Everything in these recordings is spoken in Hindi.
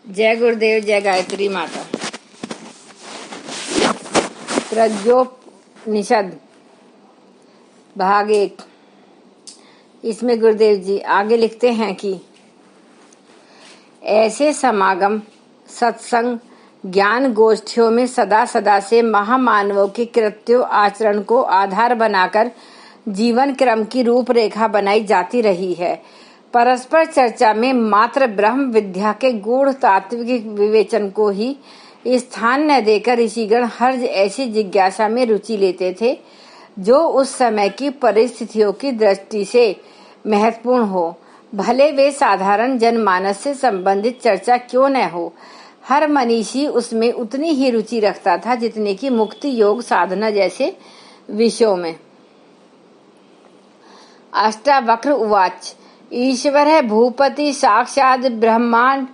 जय गुरुदेव, जय गायत्री माता। प्रज्ञोपनिषद भाग 1। इसमें गुरुदेव जी आगे लिखते हैं कि ऐसे समागम, सत्संग, ज्ञान गोष्ठियों में सदा सदा से महामानवों के कृत्यों आचरण को आधार बनाकर जीवन क्रम की रूपरेखा बनाई जाती रही है। परस्पर चर्चा में मात्र ब्रह्म विद्या के गूढ़ तात्विक विवेचन को ही स्थान न देकर ऋषिगण हर ऐसी जिज्ञासा में रुचि लेते थे जो उस समय की परिस्थितियों की दृष्टि से महत्वपूर्ण हो, भले वे साधारण जनमानस से संबंधित चर्चा क्यों न हो। हर मनीषी उसमें उतनी ही रुचि रखता था जितने की मुक्ति योग साधना जैसे विषयों में। अष्टावक्र उवाच ईश्वर भूपति साक्षात् ब्रह्मांड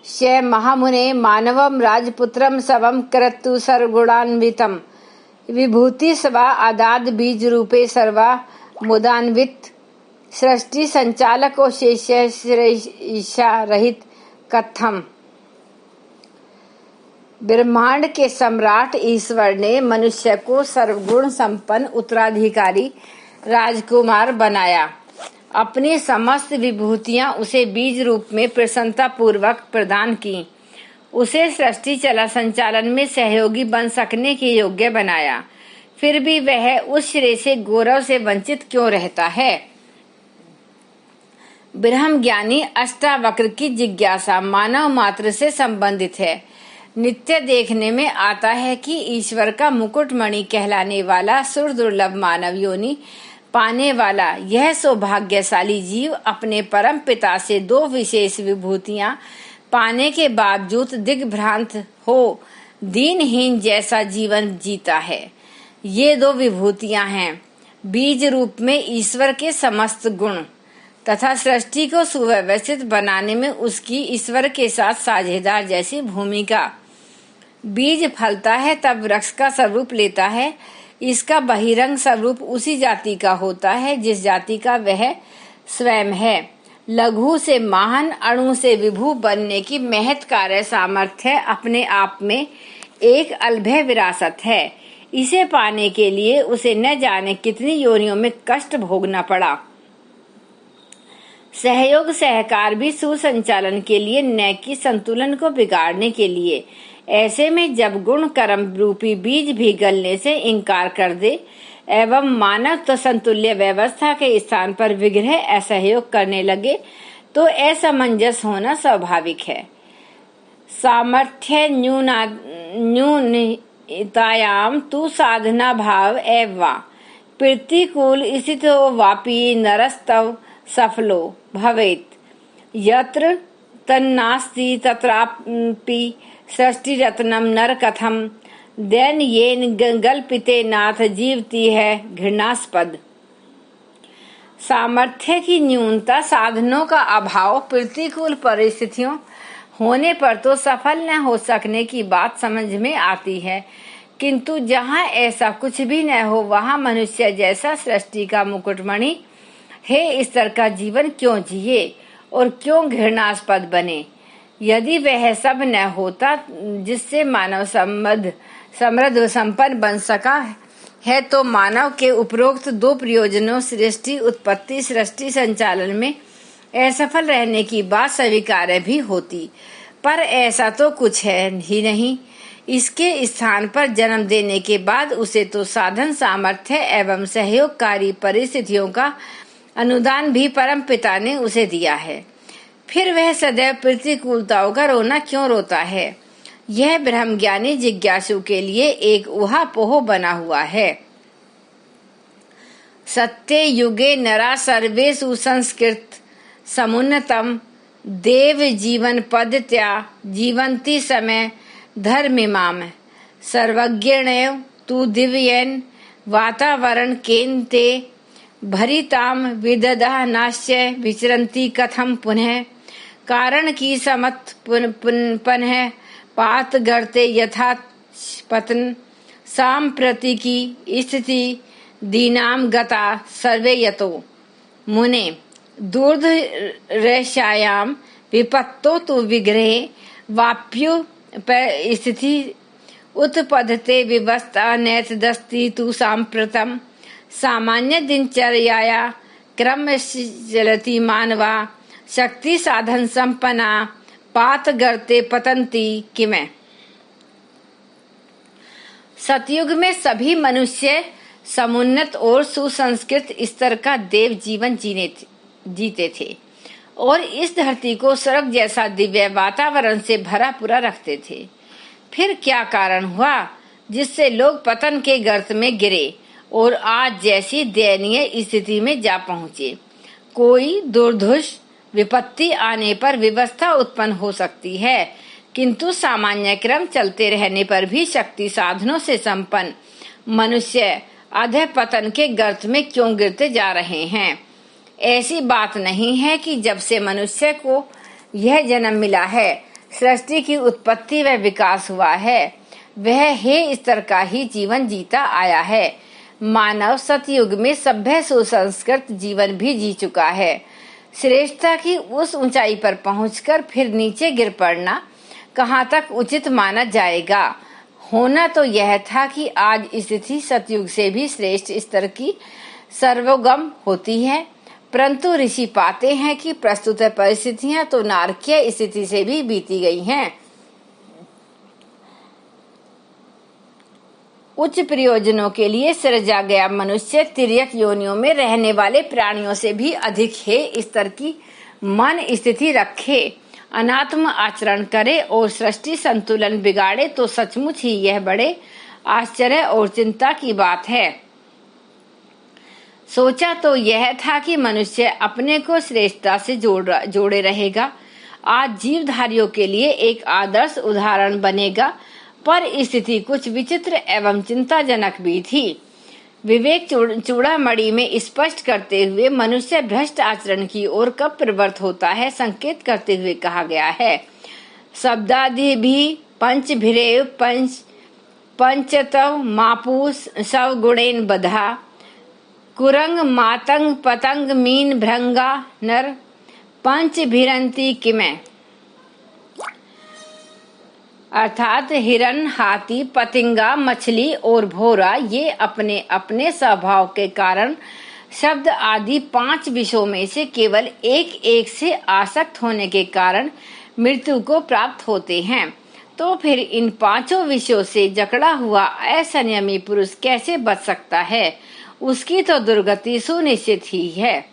श महामुने मानवम राजपुत्रम सबम करतु सर्वगुणान्वितम विभूति स्वा आदाद बीज रूपे सर्वा मुदान्वित सृष्टि संचालको शेषा रहित कथम। ब्रह्मांड के सम्राट ईश्वर ने मनुष्य को सर्वगुण संपन्न उत्तराधिकारी राजकुमार बनाया। अपनी समस्त विभूतियां उसे बीज रूप में प्रसन्नता पूर्वक प्रदान की। उसे सृष्टि चला संचालन में सहयोगी बन सकने के योग्य बनाया। फिर भी वह उस श्रेय से गौरव से वंचित क्यों रहता है? ब्रह्म ज्ञानी अष्टावक्र की जिज्ञासा मानव मात्र से संबंधित है। नित्य देखने में आता है कि ईश्वर का मुकुटमणि कहलाने वाला सुरदुर्लभ मानव योनि पाने वाला यह सौभाग्यशाली जीव अपने परम पिता से दो विशेष विभूतियां पाने के बावजूद दिग्भ्रांत हो दीनहीन जैसा जीवन जीता है। ये दो विभूतियां हैं बीज रूप में ईश्वर के समस्त गुण तथा सृष्टि को सुव्यवस्थित बनाने में उसकी ईश्वर के साथ साझेदार जैसी भूमिका। बीज फलता है तब वृक्ष का स्वरूप लेता है। इसका बहिरंग स्वरूप उसी जाति का होता है जिस जाति का वह स्वयं है। लघु से महान, अणु से विभु बनने की महत् कार्य सामर्थ्य अपने आप में एक अलभ्य विरासत है। इसे पाने के लिए उसे न जाने कितनी योनियों में कष्ट भोगना पड़ा। सहयोग सहकार भी सुसंचालन के लिए न कि संतुलन को बिगाड़ने के लिए। ऐसे में जब गुण कर्म रूपी बीज भी गलने से इनकार कर दे एवं मानव तो संतुल्य व्यवस्था के स्थान पर विग्रह असहयोग करने लगे तो असमंजस होना स्वाभाविक है। सामर्थ्य न्यूनतायाम तु साधना भाव एवं प्रतिकूल स्थितो वापि नरस्तव सफलो भवेत् यत्र तन्नास्ति तत्रापि सृष्टि रत्नम नर कथम दैन येन गल्पिते नाथ जीवती है घृणास्पद। सामर्थ्य की न्यूनता, साधनों का अभाव, प्रतिकूल परिस्थितियों होने पर तो सफल न हो सकने की बात समझ में आती है, किंतु जहाँ ऐसा कुछ भी न हो वहाँ मनुष्य जैसा सृष्टि का मुकुटमणि है इस तरह का जीवन क्यों जिए और क्यों घृणास्पद बने? यदि वह सब न होता जिससे मानव समृद्ध संपन्न बन सका है तो मानव के उपरोक्त दो प्रयोजनों सृष्टि उत्पत्ति सृष्टि संचालन में असफल रहने की बात स्वीकार्य भी होती। पर ऐसा तो कुछ है ही नहीं। इसके स्थान पर जन्म देने के बाद उसे तो साधन सामर्थ्य एवं सहयोगकारी परिस्थितियों का अनुदान भी परम पिता ने उसे दिया है। फिर वह सदैव प्रतिकूलताओं का रोना क्यों रोता है? यह ब्रह्मज्ञानी जिज्ञासु के लिए एक ऊहापोह बना हुआ है। सत्य युगे नरा सर्वे सुसंस्कृत समुन्नतम देव जीवन पद्धत्या जीवंती समय धर्मिमाम सर्वज्ञेनैव तु दिव्येन वातावरण केन्ते भरिताम विदधा नाश्य विचरन्ति कथम पुनः कारण की समत पुनः पात गर्ते यथा पतन सांप्रति की स्थिति दीनाम गता सर्वे यतो मुने दूर्धरेशायाम विपत्तो तु विग्रहे वाप्यु पर स्थिति उत्पद्यते विवस्था नैतदस्ति तु सांप्रतम सामान्य दिनचर्याया क्रम चलति मानवा शक्ति साधन संपन्ना पात गर्ते पतंती किमें। सतयुग में सभी मनुष्य समुन्नत और सुसंस्कृत स्तर का देव जीवन जीते थे और इस धरती को स्वर्ग जैसा दिव्य वातावरण से भरा पूरा रखते थे। फिर क्या कारण हुआ जिससे लोग पतन के गर्त में गिरे और आज जैसी दयनीय स्थिति में जा पहुंचे। कोई दुर्धुष विपत्ति आने पर व्यवस्था उत्पन्न हो सकती है, किंतु सामान्य क्रम चलते रहने पर भी शक्ति साधनों से संपन्न मनुष्य अधः पतन के गर्त में क्यों गिरते जा रहे हैं। ऐसी बात नहीं है कि जब से मनुष्य को यह जन्म मिला है, सृष्टि की उत्पत्ति व विकास हुआ है, वह हे स्तर का ही जीवन जीता आया है। मानव सतयुग में सभ्य सुसंस्कृत जीवन भी जी चुका है। श्रेष्ठता की उस ऊंचाई पर पहुंचकर फिर नीचे गिर पड़ना कहाँ तक उचित माना जाएगा। होना तो यह था कि आज स्थिति सतयुग से भी श्रेष्ठ स्तर की सर्वोगम होती है, परंतु ऋषि पाते हैं कि प्रस्तुत परिस्थितियां तो नारकीय स्थिति से भी बीती गई हैं। उच्च प्रयोजनों के लिए सृजा गया मनुष्य तिर्यक योनियों में रहने वाले प्राणियों से भी अधिक है स्तर की मन स्थिति रखे, अनात्म आचरण करे और सृष्टि संतुलन बिगाड़े तो सचमुच ही यह बड़े आश्चर्य और चिंता की बात है। सोचा तो यह था कि मनुष्य अपने को श्रेष्ठता से जोड़े रहेगा, आज जीवधारियों के लिए एक आदर्श उदाहरण बनेगा, पर स्थिति कुछ विचित्र एवं चिंताजनक भी थी। विवेक चूड़ामणि में स्पष्ट करते हुए मनुष्य भ्रष्ट आचरण की ओर कब प्रवृत्त होता है संकेत करते हुए कहा गया है। शब्दादि भी पंच भिरेव पंचतव मापूस सव गुणेन बधा कुरंग मातंग पतंग मीन भृंगा नर पंच भिरंती किमें। अर्थात हिरण, हाथी, पतिंगा, मछली और भौरा ये अपने अपने स्वभाव के कारण शब्द आदि 5 विषयों में से केवल एक से आसक्त होने के कारण मृत्यु को प्राप्त होते हैं। तो फिर इन 5 विषयों से जकड़ा हुआ असंयमी पुरुष कैसे बच सकता है? उसकी तो दुर्गति सुनिश्चित ही है।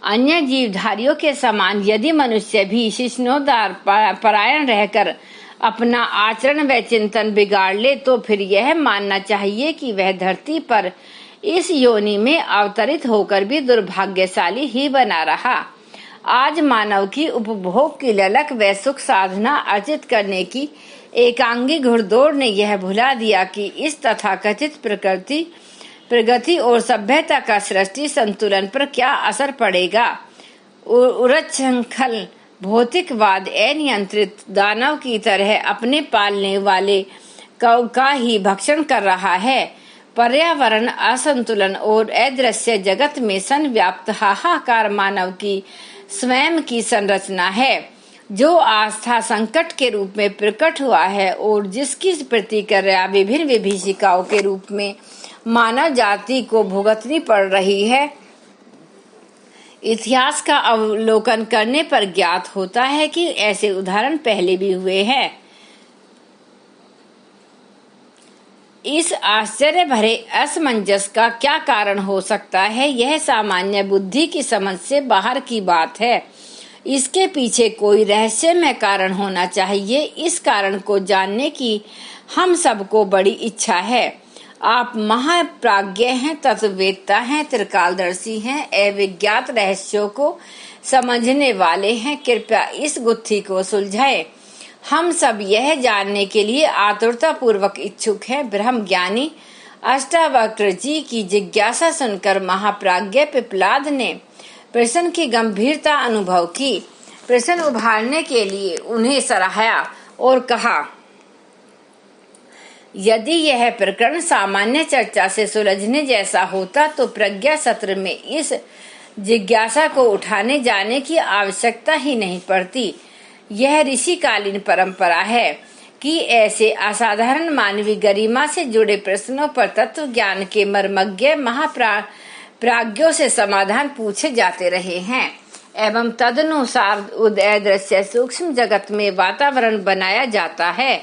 अन्य जीवधारियों के समान यदि मनुष्य भी शिष्णोदार परायण रहकर अपना आचरण व चिंतन बिगाड़ ले तो फिर यह मानना चाहिए कि वह धरती पर इस योनि में अवतरित होकर भी दुर्भाग्यशाली ही बना रहा। आज मानव की उपभोग की ललक व सुख साधना अर्जित करने की एकांगी घुड़दौड़ ने यह भुला दिया कि इस तथाकथित प्रगति और सभ्यता का सृष्टि संतुलन पर क्या असर पड़ेगा। उच्छृंखल भौतिकवाद अनियंत्रित दानव की तरह अपने पालने वाले का ही भक्षण कर रहा है। पर्यावरण असंतुलन और अदृश्य जगत में संव्याप्त हाहाकार मानव की स्वयं की संरचना है, जो आस्था संकट के रूप में प्रकट हुआ है और जिसकी प्रतिक्रिया विभिन्न विभीषिकाओं के रूप में मानव जाति को भुगतनी पड़ रही है। इतिहास का अवलोकन करने पर ज्ञात होता है कि ऐसे उदाहरण पहले भी हुए हैं। इस आश्चर्य भरे असमंजस का क्या कारण हो सकता है, यह सामान्य बुद्धि की समझ से बाहर की बात है। इसके पीछे कोई रहस्यमय कारण होना चाहिए। इस कारण को जानने की हम सबको बड़ी इच्छा है। आप महाप्राज्ञ हैं, तत्ववेत्ता हैं, त्रिकालदर्शी हैं, अविज्ञात रहस्यों को समझने वाले हैं। कृपया इस गुत्थी को सुलझाएं। हम सब यह जानने के लिए आतुरता पूर्वक इच्छुक हैं। ब्रह्म ज्ञानी अष्टावक्र जी की जिज्ञासा सुनकर महाप्राज्ञ पिपलाद ने प्रश्न की गंभीरता अनुभव की। प्रश्न उभारने के लिए उन्हें सराहा और कहा, यदि यह प्रकरण सामान्य चर्चा से सुलझने जैसा होता तो प्रज्ञा सत्र में इस जिज्ञासा को उठाने जाने की आवश्यकता ही नहीं पड़ती। यह ऋषिकालीन परंपरा है कि ऐसे असाधारण मानवीय गरिमा से जुड़े प्रश्नों पर तत्व ज्ञान के मर्मज्ञ महाप्राज्ञों से समाधान पूछे जाते रहे हैं एवं तदनुसार उदय दृश्य सूक्ष्म जगत में वातावरण बनाया जाता है।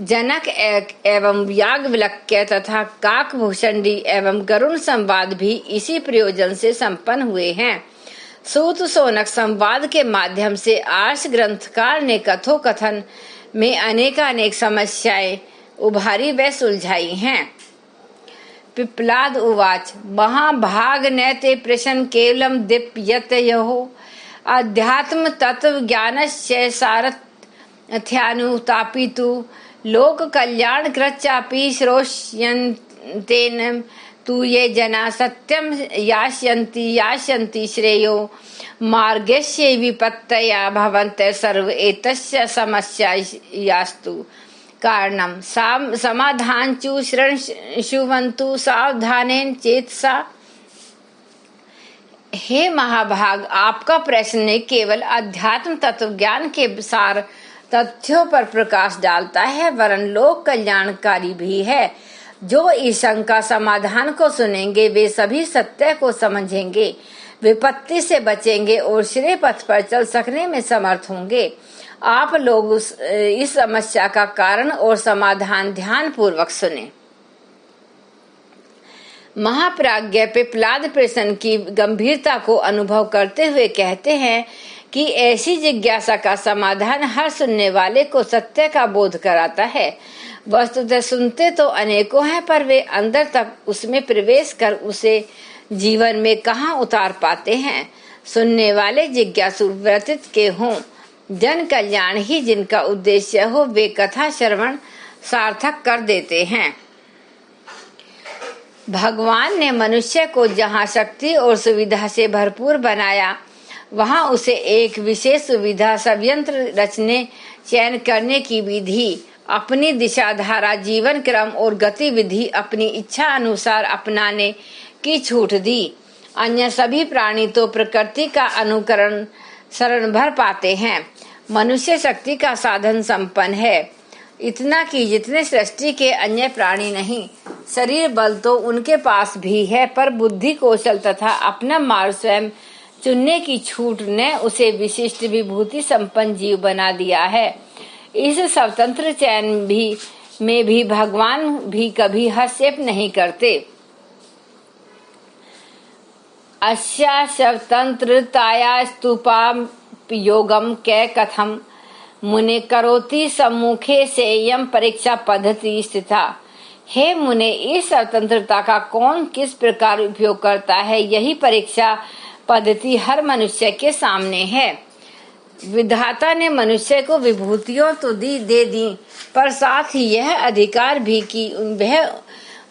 जनक एवं याज्ञवल्क्य तथा काकभूषणी एवं गरुण संवाद भी इसी प्रयोजन से संपन्न हुए हैं। सूत शौनक संवाद के माध्यम से आर्ष ग्रंथकार ने कथोकथन में अनेकानेक समस्याएं उभारी व सुलझाई हैं। पिप्लाद उवाच महाभाग नैते प्रश्न केवलम दीप्यतयो अध्यात्म तत्व ज्ञानस्य सारथ्यानुतापितु लोक कल्याण कृच्चापि श्रोष्यन्तेन तु ये जना सत्यम यास्यन्ति श्रेयो मार्गस्य विपत्तया भवन्ते सर्व एतस्य समस्यायास्तु कारणम समाधानचु शृण्वन्तु सावधानेन चेतसा। हे महाभाग, आपका प्रश्न केवल अध्यात्म तत्व ज्ञान के सार तथ्यों पर प्रकाश डालता है वरन लोक कल्याणकारी भी है। जो इस शंका समाधान को सुनेंगे वे सभी सत्य को समझेंगे, विपत्ति से बचेंगे और श्रेय पथ पर चल सकने में समर्थ होंगे। आप लोग इस समस्या का कारण और समाधान ध्यान पूर्वक सुने। महाप्राज्ञ पिप्लाद प्रश्न की गंभीरता को अनुभव करते हुए कहते हैं कि ऐसी जिज्ञासा का समाधान हर सुनने वाले को सत्य का बोध कराता है। वस्तुतः सुनते तो अनेकों हैं पर वे अंदर तक उसमें प्रवेश कर उसे जीवन में कहाँ उतार पाते हैं। सुनने वाले जिज्ञासु व्यतीत के हों, जन कल्याण ही जिनका उद्देश्य हो, वे कथा श्रवण सार्थक कर देते हैं। भगवान ने मनुष्य को जहाँ शक्ति और सुविधा से भरपूर बनाया वहाँ उसे एक विशेष सुविधा संयंत्र रचने चयन करने की विधि, अपनी दिशा धारा, जीवन क्रम और गतिविधि अपनी इच्छा अनुसार अपनाने की छूट दी। अन्य सभी प्राणी तो प्रकृति का अनुकरण शरण भर पाते हैं। मनुष्य शक्ति का साधन संपन्न है, इतना कि जितने सृष्टि के अन्य प्राणी नहीं। शरीर बल तो उनके पास भी है पर बुद्धि कौशल तथा अपना मार्ग स्वयं चुनने की छूट ने उसे विशिष्ट विभूति संपन्न जीव बना दिया है। इस स्वतंत्र चयन में भी भगवान भी कभी हस्तक्षेप नहीं करते। अस्या स्वतंत्रताया स्तूपापयोगम कै कथम मुने करोति सम्मुखे से यम परीक्षा पद्धति स्थिता। हे मुने, इस स्वतंत्रता का कौन किस प्रकार उपयोग करता है, यही परीक्षा पद्धति हर मनुष्य के सामने है। विधाता ने मनुष्य को विभूतियों तो दे दी पर साथ ही यह अधिकार भी कि वह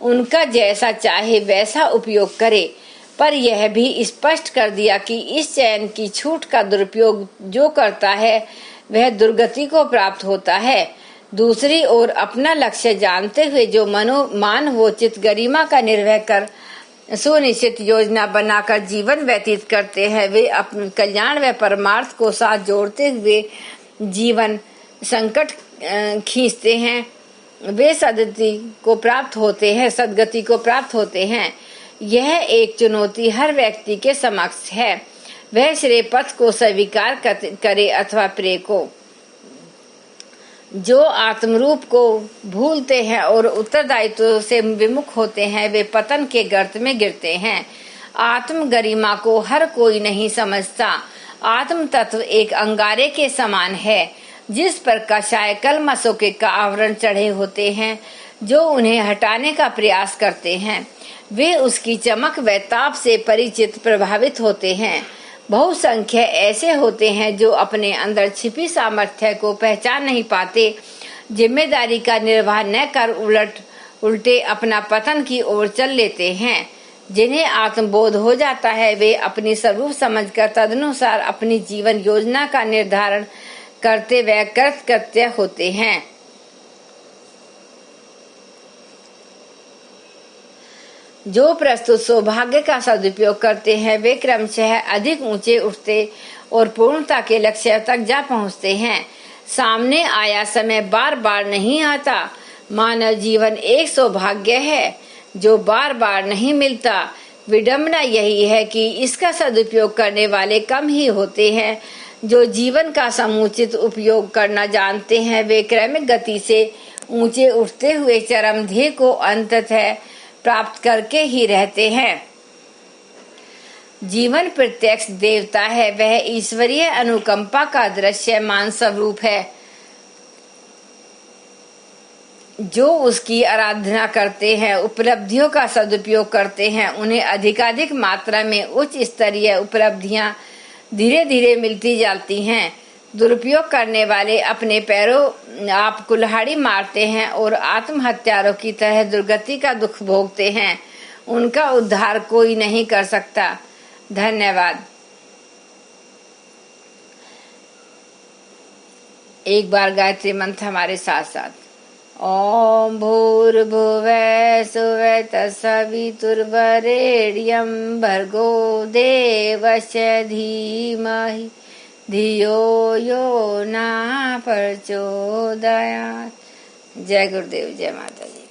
उनका जैसा चाहे वैसा उपयोग करे। पर यह भी स्पष्ट कर दिया कि इस चयन की छूट का दुरुपयोग जो करता है वह दुर्गति को प्राप्त होता है। दूसरी ओर अपना लक्ष्य जानते हुए जो मानवोचित गरिमा का निर्वह कर सुनिश्चित योजना बनाकर जीवन व्यतीत करते हैं, वे अपने कल्याण व परमार्थ को साथ जोड़ते हुए जीवन संकट खींचते हैं, वे सदगति को प्राप्त होते हैं। यह एक चुनौती हर व्यक्ति के समक्ष है, वह श्रेय पथ को स्वीकार करे अथवा प्रेय को। जो आत्मरूप को भूलते हैं और उत्तरदायित्व से विमुख होते हैं, वे पतन के गर्त में गिरते हैं। आत्म गरिमा को हर कोई नहीं समझता। आत्म तत्व एक अंगारे के समान है जिस पर कषाय कलमशों के का आवरण चढ़े होते हैं। जो उन्हें हटाने का प्रयास करते हैं वे उसकी चमक व ताप से परिचित प्रभावित होते हैं। बहुसंख्य ऐसे होते हैं जो अपने अंदर छिपी सामर्थ्य को पहचान नहीं पाते, जिम्मेदारी का निर्वाह न कर उल्टे अपना पतन की ओर चल लेते हैं। जिन्हें आत्मबोध हो जाता है वे अपनी स्वरूप समझकर तदनुसार अपनी जीवन योजना का निर्धारण करते व कृतकृत्य होते हैं। जो प्रस्तुत सौभाग्य का सदुपयोग करते हैं वे क्रमशः अधिक ऊंचे उठते और पूर्णता के लक्ष्य तक जा पहुंचते हैं। सामने आया समय बार बार नहीं आता। मानव जीवन एक सौभाग्य है जो बार बार नहीं मिलता। विडंबना यही है कि इसका सदुपयोग करने वाले कम ही होते हैं। जो जीवन का समुचित उपयोग करना जानते हैं वे क्रमिक गति से ऊंचे उठते हुए चरम ध्येय को अंततः प्राप्त करके ही रहते हैं। जीवन प्रत्यक्ष देवता है, वह ईश्वरीय अनुकंपा का दृश्यमान स्वरूप है। जो उसकी आराधना करते हैं, उपलब्धियों का सदुपयोग करते हैं, उन्हें अधिकाधिक मात्रा में उच्च स्तरीय उपलब्धियां धीरे धीरे मिलती जाती हैं। दुरुपयोग करने वाले अपने पैरों आप कुल्हाड़ी मारते हैं और आत्महत्यारों की तरह दुर्गति का दुख भोगते हैं। उनका उद्धार कोई नहीं कर सकता। धन्यवाद। एक बार गायत्री मंत्र हमारे साथ साथ। ओम भूर्भुवः सुवः तत्सवितुर्वरेण्यं भर्गो देवस्य धीमहि धियो यो न प्रचोदयात्। जय गुरुदेव, जय माता जी।